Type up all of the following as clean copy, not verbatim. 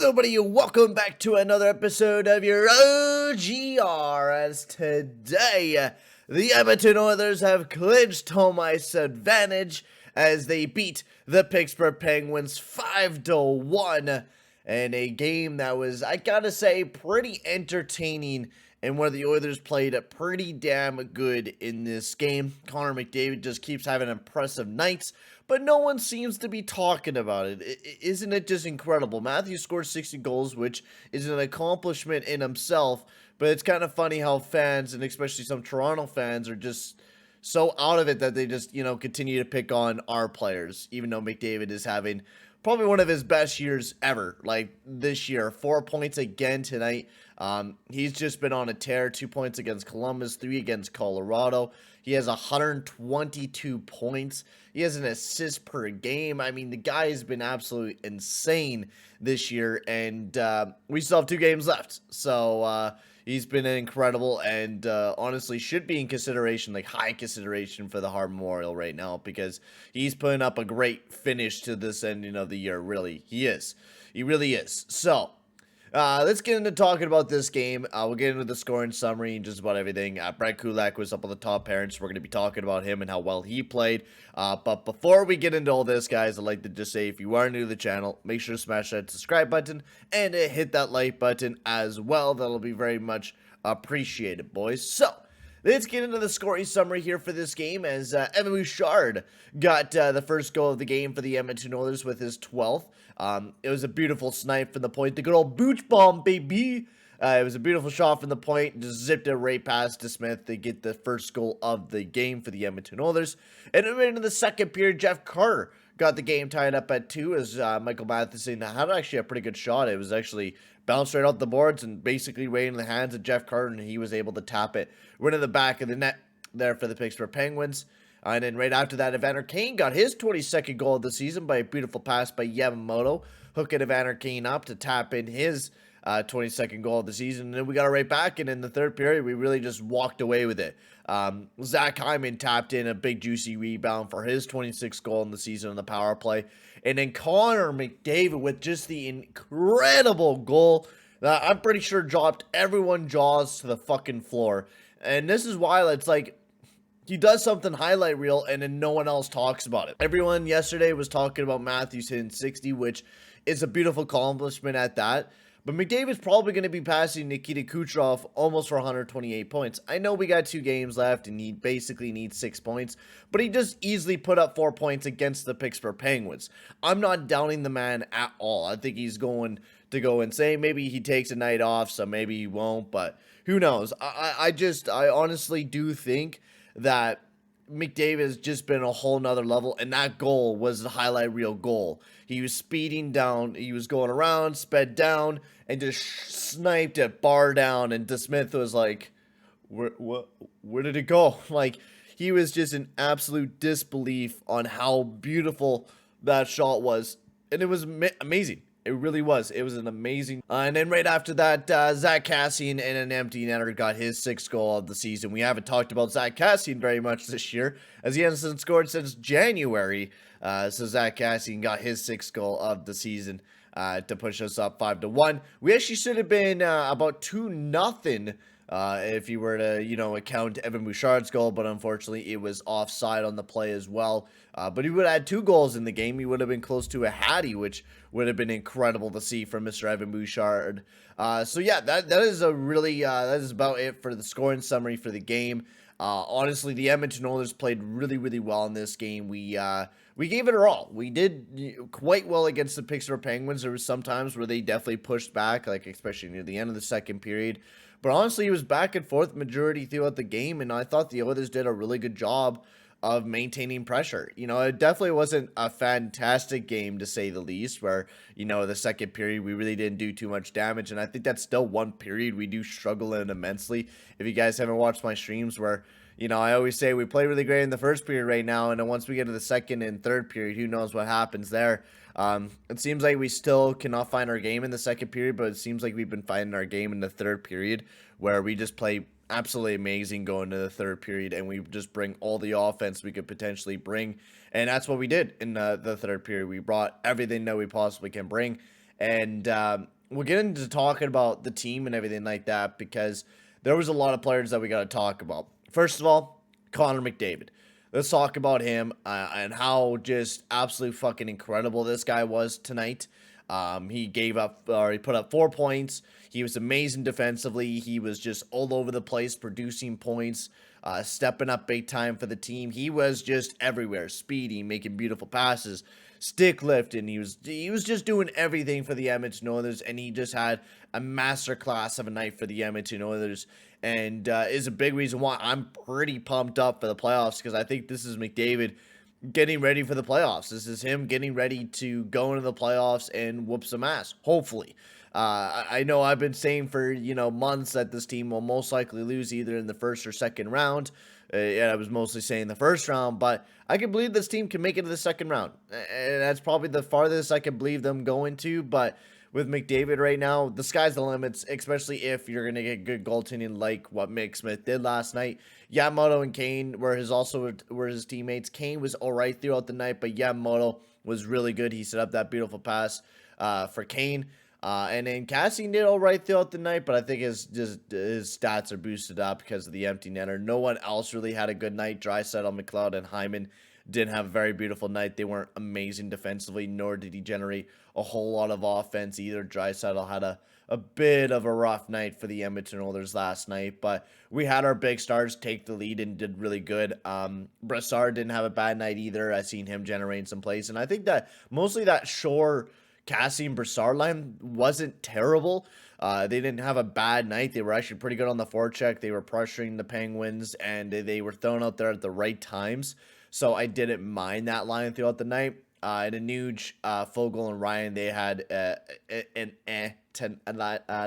Hello, buddy. Welcome back to another episode of your OGR. As today, the Edmonton Oilers have clinched home ice advantage as they beat the Pittsburgh Penguins 5-1 in a game that was, I gotta say, pretty entertaining and where the Oilers played pretty damn good in this game. Conor Mcdavid just keeps having impressive nights, but no one seems to be talking about it. Isn't it just incredible? Matthews scored 60 goals, which is an accomplishment in himself, but it's kind of funny how fans, and especially some Toronto fans, are just so out of it that they just, continue to pick on our players, even though McDavid is having probably one of his best years ever. Like this year, 4 points again tonight. He's just been on a tear. 2 points against Columbus, 3 against Colorado. He has 122 points. He has an assist per game. I mean, the guy has been absolutely insane this year, and we still have 2 games left. So he's been incredible, and honestly should be in consideration, like high consideration for the Hart Memorial right now, because he's putting up a great finish to this ending of the year. Really, he is. He really is. So let's get into talking about this game. We'll get into the scoring summary and just about everything. Brett Kulak was up on the top pairing, so we're going to be talking about him and how well he played. But before we get into all this, guys, I'd like to just say, if you are new to the channel, make sure to smash that subscribe button and hit that like button as well. That'll be very much appreciated, boys. So let's get into the Scory Summary here for this game, as Evan Bouchard got the first goal of the game for the Edmonton Oilers with his 12th. It was a beautiful snipe from the point. The good old Booch bomb, baby. It was a beautiful shot from the point. Just zipped it right past to Smith to get the first goal of the game for the Edmonton Oilers. And then into the second period, Jeff Carter got the game tied up at 2 as Michael Matheson had actually a pretty good shot. It was actually bounced right off the boards and basically right in the hands of Jeff Carter, and he was able to tap it right in the back of the net there for the Pittsburgh Penguins. And then right after that, Evander Kane got his 22nd goal of the season by a beautiful pass by Yamamoto, hooking Evander Kane up to tap in his 22nd goal of the season. And then we got it right back, and in the third period, we really just walked away with it. Zach Hyman tapped in a big juicy rebound for his 26th goal in the season on the power play. And then Conor Mcdavid with just the incredible goal that I'm pretty sure dropped everyone's jaws to the fucking floor. And this is why it's like, he does something highlight reel and then no one else talks about it. Everyone yesterday was talking about Matthews hitting 60, which is a beautiful accomplishment at that. But McDavid's probably going to be passing Nikita Kucherov almost for 128 points. I know we got 2 games left and he basically needs 6 points, but he just easily put up 4 points against the Pittsburgh Penguins. I'm not downing the man at all. I think he's going to go insane. Maybe he takes a night off, so maybe he won't, but who knows? I honestly do think that McDavid has just been a whole nother level, and that goal was the highlight reel goal. He was speeding down, he was going around, sped down, and just sniped it bar down, and DeSmith was like, where did it go? Like, he was just in absolute disbelief on how beautiful that shot was, and it was amazing. It really was. It was an amazing. And then right after that, Zach Kassian in an empty netter got his 6th goal of the season. We haven't talked about Zach Kassian very much this year, as he hasn't scored since January. So Zach Kassian got his 6th goal of the season to push us up 5-1. We actually should have been about 2-0 if you were to, account Evan Bouchard's goal, but unfortunately it was offside on the play as well. But he would have had 2 goals in the game. He would have been close to a hattie, which would have been incredible to see from Mr. Evan Bouchard. So yeah, that is a really, that is about it for the scoring summary for the game. Honestly, the Edmonton Oilers played really, really well in this game. We gave it our all. We did quite well against the Pittsburgh Penguins. There was some times where they definitely pushed back, like especially near the end of the second period. But honestly, it was back and forth majority throughout the game, and I thought the Oilers did a really good job of maintaining pressure. It definitely wasn't a fantastic game, to say the least, where, the second period, we really didn't do too much damage, and I think that's still one period we do struggle in immensely. If you guys haven't watched my streams where, I always say we play really great in the first period right now, and then once we get to the second and third period, who knows what happens there. It seems like we still cannot find our game in the second period, but it seems like we've been finding our game in the third period, where we just play absolutely amazing going to the third period, and we just bring all the offense we could potentially bring, and that's what we did in the third period. We brought everything that we possibly can bring, And we'll get into talking about the team and everything like that because there was a lot of players that we got to talk about. First of all, Conor McDavid. Let's talk about him and how just absolutely fucking incredible this guy was tonight. He put up 4 points. He was amazing defensively. He was just all over the place, producing points, stepping up big time for the team. He was just everywhere, speedy, making beautiful passes, stick lifting. He was just doing everything for the Edmonton Oilers, and he just had a masterclass of a night for the Edmonton Oilers, and is a big reason why I'm pretty pumped up for the playoffs, because I think this is McDavid getting ready for the playoffs. This is him getting ready to go into the playoffs and whoop some ass, hopefully. I know I've been saying for, months that this team will most likely lose either in the first or second round. I was mostly saying the first round, but I can believe this team can make it to the second round. And that's probably the farthest I can believe them going to, but with McDavid right now, the sky's the limits, especially if you're going to get good goaltending like what Mick Smith did last night. Yamamoto and Kane were his teammates. Kane was all right throughout the night, but Yamamoto was really good. He set up that beautiful pass for Kane. And then Cassian did all right throughout the night, but I think his stats are boosted up because of the empty netter. No one else really had a good night. Draisaitl, McLeod, and Hyman didn't have a very beautiful night. They weren't amazing defensively, nor did he generate a whole lot of offense either. Draisaitl had a bit of a rough night for the Edmonton Oilers last night, but we had our big stars take the lead and did really good. Brassard didn't have a bad night either. I seen him generating some plays, and I think that mostly that Shore, Cassie, and Brassard line wasn't terrible. They didn't have a bad night. They were actually pretty good on the forecheck. They were pressuring the Penguins, and they were thrown out there at the right times. So I didn't mind that line throughout the night. And Nuge, Fogel, and Ryan, they had an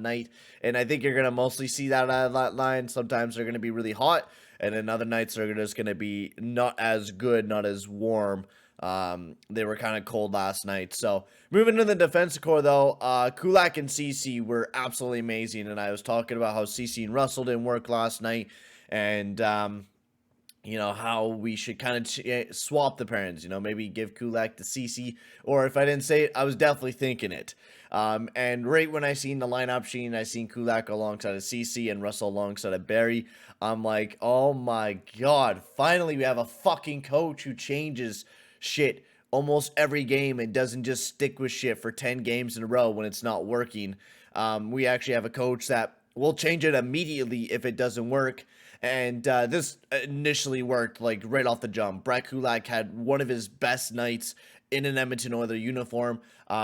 night. And I think you're going to mostly see that out of that line. Sometimes they're going to be really hot, and then other nights they're just going to be not as good, not as warm. They were kind of cold last night. So moving to the defensive core, though, Kulak and CC were absolutely amazing. And I was talking about how CC and Russell didn't work last night, and how we should kind of swap the pairings, maybe give Kulak to CC, or if I didn't say it, I was definitely thinking it. And right when I seen the lineup sheet, I seen Kulak alongside of CC and Russell alongside of Barry, I'm like, oh my god, finally we have a fucking coach who changes shit almost every game and doesn't just stick with shit for 10 games in a row when it's not working. We actually have a coach that will change it immediately if it doesn't work. And this initially worked like right off the jump. Brett Kulak had one of his best nights in an Edmonton Oilers uniform.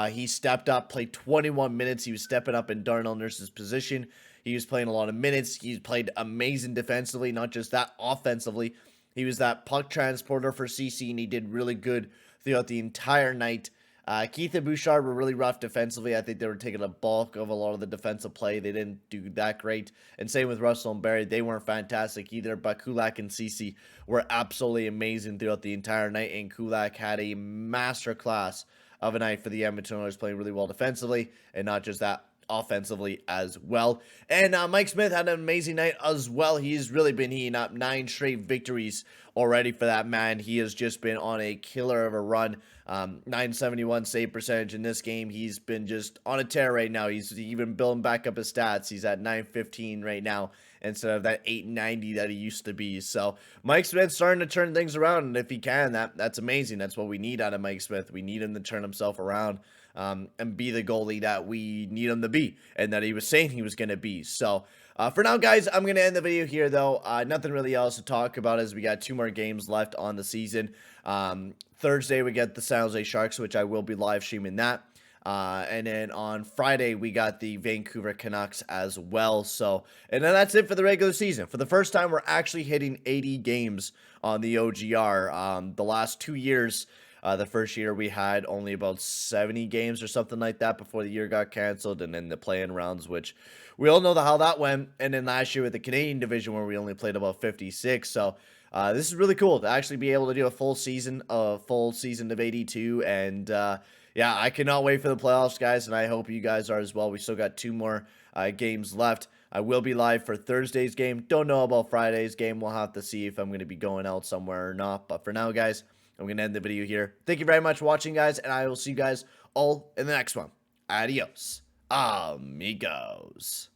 He stepped up, played 21 minutes. He was stepping up in Darnell Nurse's position. He was playing a lot of minutes. He played amazing defensively, not just that, offensively. He was that puck transporter for CC, and he did really good throughout the entire night. Keith and Bouchard were really rough defensively. I think they were taking a bulk of a lot of the defensive play. They didn't do that great. And same with Russell and Barry. They weren't fantastic either, but Kulak and CC were absolutely amazing throughout the entire night, and Kulak had a masterclass of a night for the Edmonton Oilers, playing really well defensively, and not just that, offensively as well. And Mike Smith had an amazing night as well. He's really been heating up. 9 straight victories already for that man. He has just been on a killer of a run. 971 save percentage in this game. He's been just on a tear right now. He's even building back up his stats. He's at 915 right now instead of that 890 that he used to be. So Mike Smith's starting to turn things around, and if he can, that's amazing. That's what we need out of Mike Smith. We need him to turn himself around and be the goalie that we need him to be and that he was saying he was going to be. So for now, guys, I'm going to end the video here, though. Nothing really else to talk about as we got 2 more games left on the season. Thursday, we get the San Jose Sharks, which I will be live streaming that. And then on Friday, we got the Vancouver Canucks as well. So, and then that's it for the regular season. For the first time, we're actually hitting 80 games on the OGR. The last 2 years, the first year we had only about 70 games or something like that before the year got canceled, and then the play-in rounds, which we all know how that went. And then last year with the Canadian division, where we only played about 56. So this is really cool to actually be able to do a full season of 82. And yeah, I cannot wait for the playoffs, guys, and I hope you guys are as well. We still got 2 more games left. I will be live for Thursday's game. Don't know about Friday's game. We'll have to see if I'm going to be going out somewhere or not. But for now, guys, I'm going to end the video here. Thank you very much for watching, guys, and I will see you guys all in the next one. Adios, amigos.